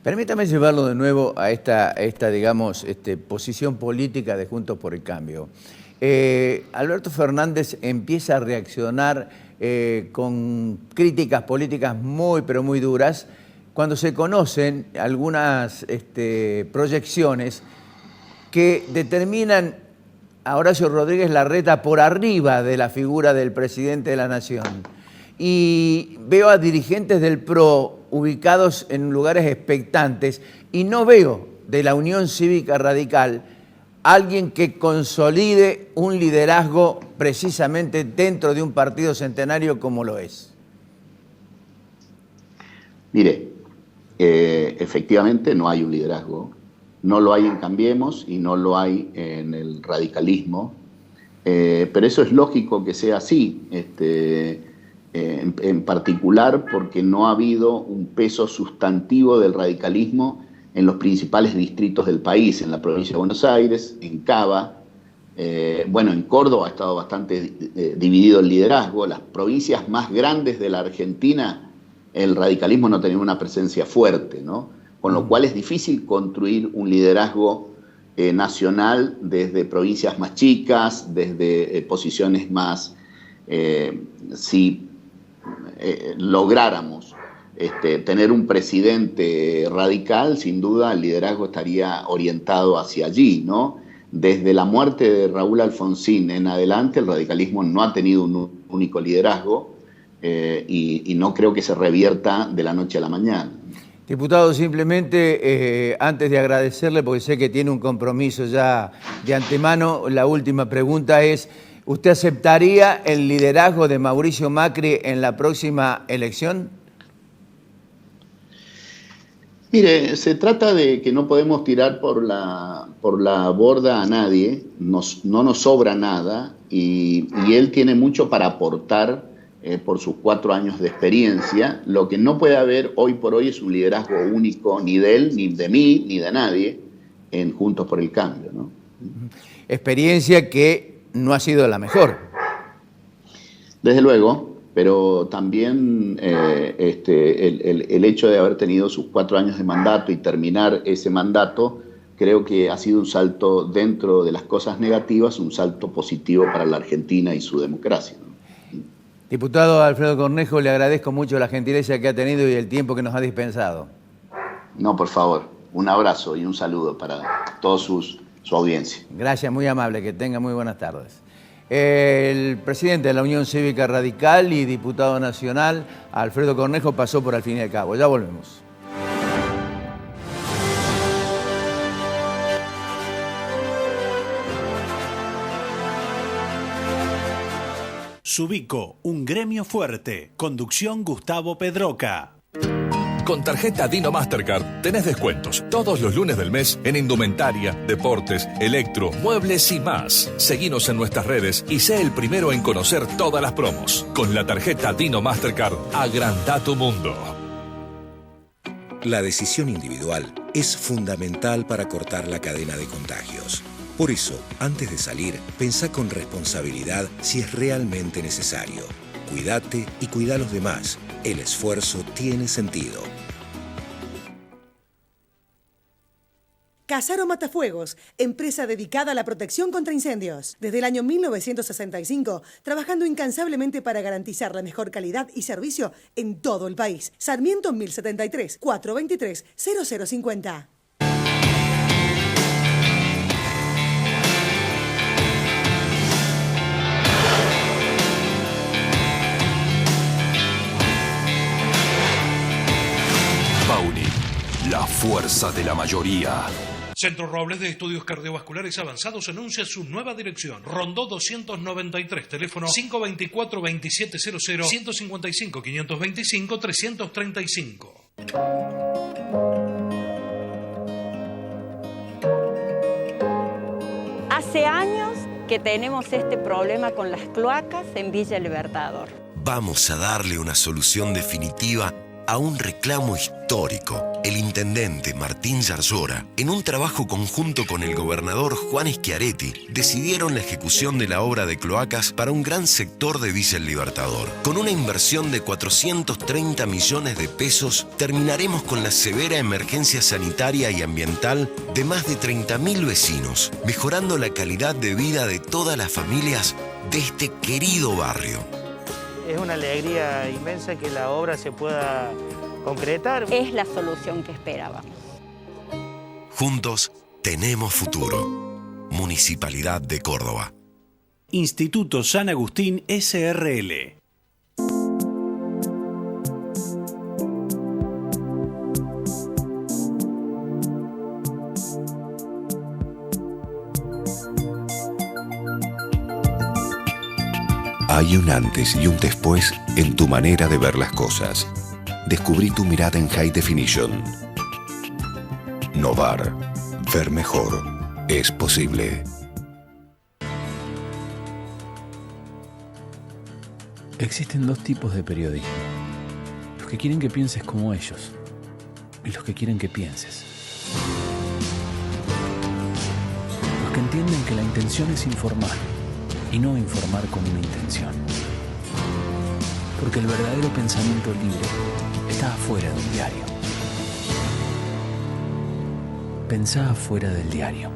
Permítame llevarlo de nuevo a esta digamos, posición política de Juntos por el Cambio. Alberto Fernández empieza a reaccionar con críticas políticas muy, pero muy duras, cuando se conocen algunas proyecciones que determinan a Horacio Rodríguez Larreta por arriba de la figura del presidente de la Nación. Y veo a dirigentes del PRO ubicados en lugares expectantes y no veo de la Unión Cívica Radical alguien que consolide un liderazgo precisamente dentro de un partido centenario como lo es. Mire, efectivamente no hay un liderazgo, no lo hay en Cambiemos y no lo hay en el radicalismo, pero eso es lógico que sea así, en particular porque no ha habido un peso sustantivo del radicalismo en los principales distritos del país, en la provincia de Buenos Aires, en Cava, en Córdoba ha estado bastante dividido el liderazgo. Las provincias más grandes de la Argentina, el radicalismo no tenía una presencia fuerte, ¿no? Con lo cual es difícil construir un liderazgo nacional desde provincias más chicas, desde posiciones más, si lográramos tener un presidente radical, sin duda el liderazgo estaría orientado hacia allí, ¿no? Desde la muerte de Raúl Alfonsín en adelante, el radicalismo no ha tenido un único liderazgo y no creo que se revierta de la noche a la mañana. Diputado, simplemente antes de agradecerle, porque sé que tiene un compromiso ya de antemano, la última pregunta es, ¿usted aceptaría el liderazgo de Mauricio Macri en la próxima elección? Mire, se trata de que no podemos tirar por la borda a nadie, no nos sobra nada y él tiene mucho para aportar por sus 4 años de experiencia. Lo que no puede haber hoy por hoy es un liderazgo único ni de él, ni de mí, ni de nadie en Juntos por el Cambio, ¿no? Experiencia que no ha sido la mejor. Desde luego, pero también el hecho de haber tenido sus 4 años de mandato y terminar ese mandato, creo que ha sido un salto dentro de las cosas negativas, un salto positivo para la Argentina y su democracia, ¿no? Diputado Alfredo Cornejo, le agradezco mucho la gentileza que ha tenido y el tiempo que nos ha dispensado. No, por favor, un abrazo y un saludo para toda su audiencia. Gracias, muy amable, que tenga muy buenas tardes. El presidente de la Unión Cívica Radical y diputado nacional, Alfredo Cornejo, pasó por Al Fin y al Cabo. Ya volvemos. Subico, un gremio fuerte. Conducción Gustavo Pedroca. Con tarjeta Dino Mastercard tenés descuentos todos los lunes del mes en indumentaria, deportes, electro, muebles y más. Seguinos en nuestras redes y sé el primero en conocer todas las promos. Con la tarjeta Dino Mastercard, agranda tu mundo. La decisión individual es fundamental para cortar la cadena de contagios. Por eso, antes de salir, pensá con responsabilidad si es realmente necesario. Cuídate y cuida a los demás. El esfuerzo tiene sentido. Casaro Matafuegos, empresa dedicada a la protección contra incendios. Desde el año 1965, trabajando incansablemente para garantizar la mejor calidad y servicio en todo el país. Sarmiento 1073, 423-0050. La fuerza de la mayoría. Centro Robles de Estudios Cardiovasculares Avanzados anuncia su nueva dirección. Rondó 293, teléfono 524-2700, 155-525-335. Hace años que tenemos este problema con las cloacas en Villa Libertador. Vamos a darle una solución definitiva a un reclamo histórico. El intendente Martín Zarzora, en un trabajo conjunto con el gobernador Juan Schiaretti, decidieron la ejecución de la obra de cloacas para un gran sector de Villa El Libertador. Con una inversión de 430 millones de pesos, terminaremos con la severa emergencia sanitaria y ambiental de más de 30.000 vecinos, mejorando la calidad de vida de todas las familias de este querido barrio. Es una alegría inmensa que la obra se pueda concretar. Es la solución que esperábamos. Juntos tenemos futuro. Municipalidad de Córdoba. Instituto San Agustín SRL. Hay un antes y un después en tu manera de ver las cosas. Descubrí tu mirada en High Definition. Novar. Ver mejor. Es posible. Existen dos tipos de periodismo. Los que quieren que pienses como ellos y los que quieren que pienses. Los que entienden que la intención es informar y no informar con una intención. Porque el verdadero pensamiento libre está afuera del diario. Pensá afuera del diario.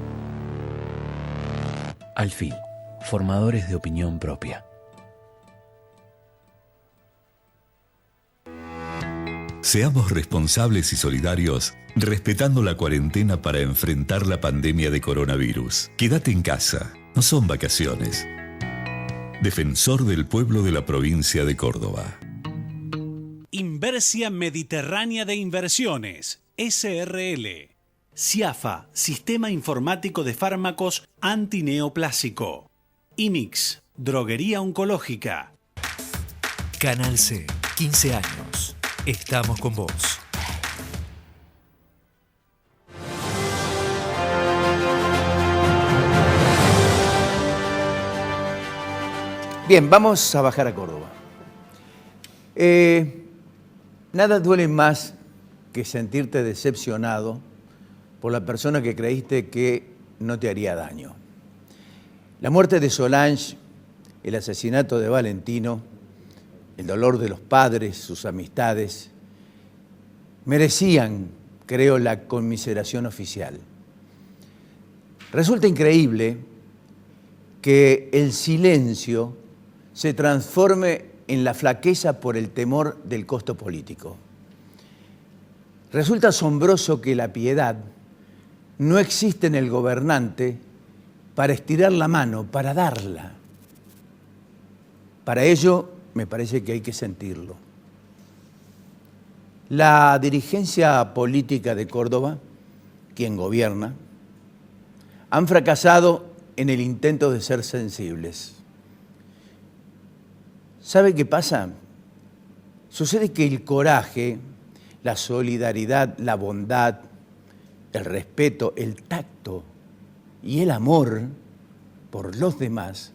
Alfil, formadores de opinión propia. Seamos responsables y solidarios, respetando la cuarentena para enfrentar la pandemia de coronavirus. Quédate en casa, no son vacaciones. Defensor del pueblo de la provincia de Córdoba. Inversia Mediterránea de Inversiones, SRL. CIAFA, Sistema Informático de Fármacos Antineoplásico. IMIX, Droguería Oncológica. Canal C, 15 años. Estamos con vos. Bien, vamos a bajar a Córdoba. Nada duele más que sentirte decepcionado por la persona que creíste que no te haría daño. La muerte de Solange, el asesinato de Valentino, el dolor de los padres, sus amistades, merecían, creo, la conmiseración oficial. Resulta increíble que el silencio se transforme en la flaqueza por el temor del costo político. Resulta asombroso que la piedad no existe en el gobernante para estirar la mano, para darla. Para ello, me parece que hay que sentirlo. La dirigencia política de Córdoba, quien gobierna, han fracasado en el intento de ser sensibles. ¿Sabe qué pasa? Sucede que el coraje, la solidaridad, la bondad, el respeto, el tacto y el amor por los demás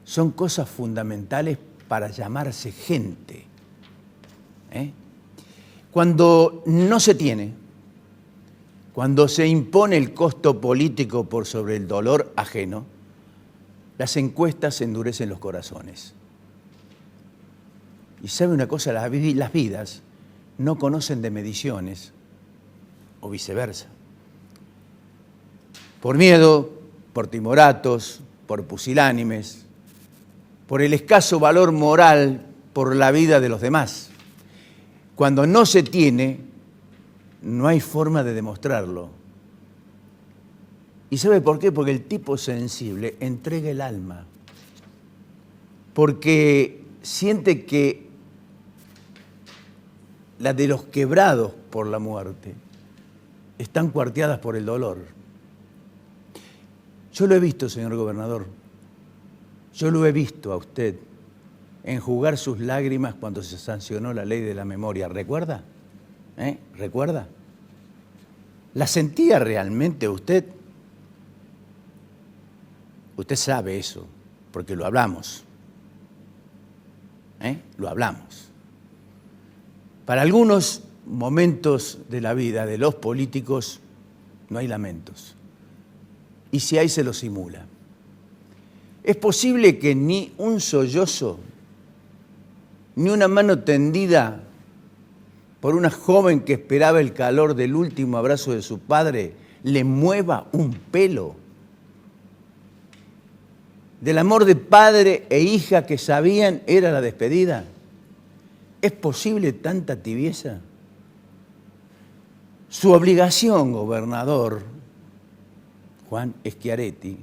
son cosas fundamentales para llamarse gente. Cuando no se tiene, cuando se impone el costo político por sobre el dolor ajeno, las encuestas endurecen los corazones. Y sabe una cosa, las vidas no conocen de mediciones o viceversa. Por miedo, por timoratos, por pusilánimes, por el escaso valor moral por la vida de los demás. Cuando no se tiene, no hay forma de demostrarlo. ¿Y sabe por qué? Porque el tipo sensible entrega el alma. Porque siente que las de los quebrados por la muerte están cuarteadas por el dolor. Yo lo he visto, señor gobernador. Yo lo he visto a usted enjugar sus lágrimas cuando se sancionó la ley de la memoria. ¿Recuerda? ¿Recuerda? ¿La sentía realmente usted? Usted sabe eso, porque lo hablamos. Lo hablamos. Para algunos momentos de la vida de los políticos no hay lamentos. Y si hay, se los simula. Es posible que ni un sollozo, ni una mano tendida por una joven que esperaba el calor del último abrazo de su padre le mueva un pelo. Del amor de padre e hija que sabían era la despedida. ¿Es posible tanta tibieza? Su obligación, gobernador Juan Schiaretti,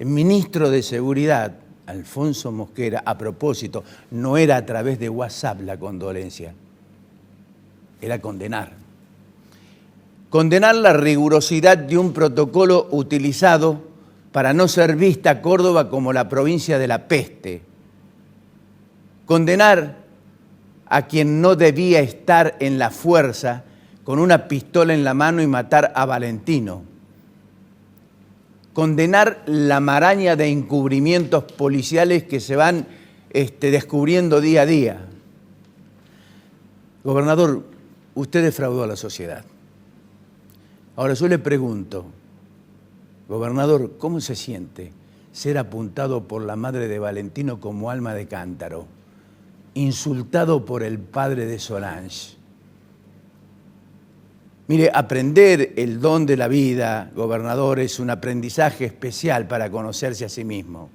el ministro de Seguridad, Alfonso Mosquera, a propósito, no era a través de WhatsApp la condolencia, era condenar. Condenar la rigurosidad de un protocolo utilizado para no ser vista Córdoba como la provincia de la peste. Condenar a quien no debía estar en la fuerza con una pistola en la mano y matar a Valentino. Condenar la maraña de encubrimientos policiales que se van descubriendo día a día. Gobernador, usted defraudó a la sociedad. Ahora yo le pregunto, gobernador, ¿cómo se siente ser apuntado por la madre de Valentino como alma de cántaro, insultado por el padre de Solange? Mire, aprender el don de la vida, gobernador, es un aprendizaje especial para conocerse a sí mismo.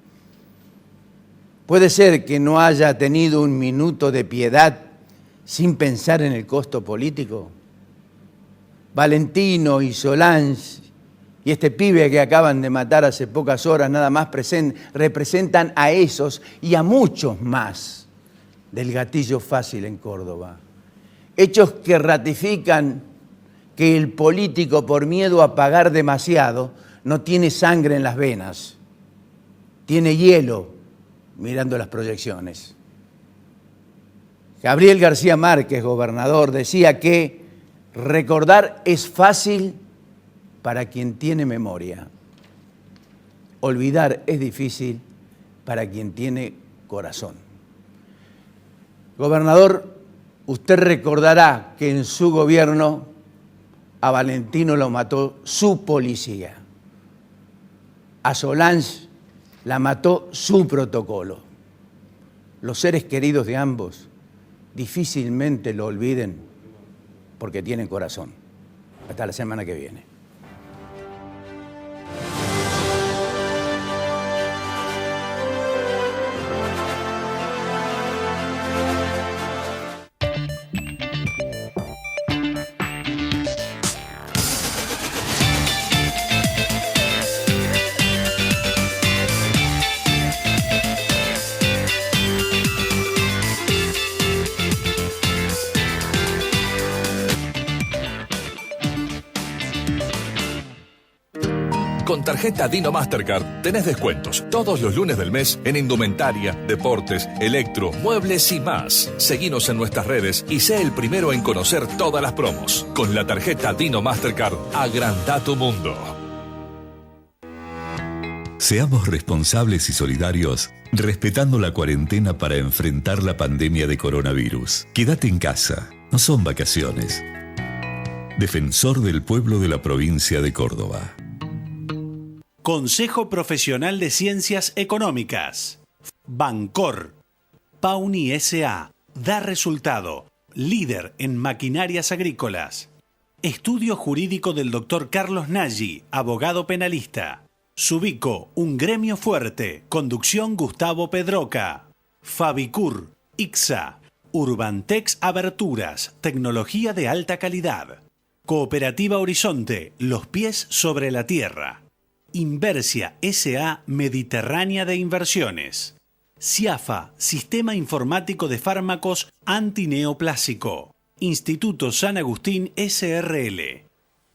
Puede ser que no haya tenido un minuto de piedad sin pensar en el costo político. Valentino y Solange y este pibe que acaban de matar hace pocas horas nada más representan a esos y a muchos más del gatillo fácil en Córdoba. Hechos que ratifican que el político, por miedo a pagar demasiado, no tiene sangre en las venas, tiene hielo mirando las proyecciones. Gabriel García Márquez, gobernador, decía que recordar es fácil para quien tiene memoria. Olvidar es difícil para quien tiene corazón. Gobernador, usted recordará que en su gobierno a Valentino lo mató su policía. A Solange la mató su protocolo. Los seres queridos de ambos difícilmente lo olviden porque tienen corazón. Hasta la semana que viene. Con tarjeta Dino Mastercard tenés descuentos todos los lunes del mes en indumentaria, deportes, electro, muebles y más. Seguinos en nuestras redes y sé el primero en conocer todas las promos. Con la tarjeta Dino Mastercard, agranda tu mundo. Seamos responsables y solidarios, respetando la cuarentena para enfrentar la pandemia de coronavirus. Quédate en casa, no son vacaciones. Defensor del pueblo de la provincia de Córdoba. Consejo Profesional de Ciencias Económicas. Bancor. Pauni S.A. Da resultado. Líder en maquinarias agrícolas. Estudio jurídico del Dr. Carlos Nagy, abogado penalista. Subico, un gremio fuerte. Conducción Gustavo Pedroca. Fabicur. ICSA. Urbantex Aberturas. Tecnología de alta calidad. Cooperativa Horizonte. Los pies sobre la tierra. Inversia S.A. Mediterránea de Inversiones. CIAFA, Sistema Informático de Fármacos Antineoplásico. Instituto San Agustín S.R.L.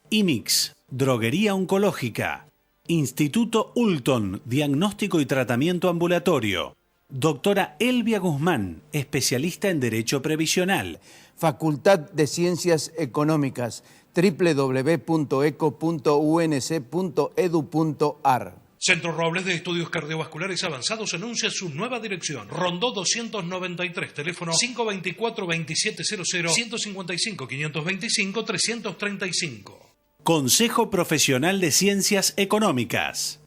IMIX, Droguería Oncológica. Instituto Ulton, Diagnóstico y Tratamiento Ambulatorio. Doctora Elvia Guzmán, especialista en Derecho Previsional. Facultad de Ciencias Económicas, www.eco.unc.edu.ar. Centro Robles de Estudios Cardiovasculares Avanzados anuncia su nueva dirección. Rondó 293, teléfono 524-2700, 155-525-335. Consejo Profesional de Ciencias Económicas.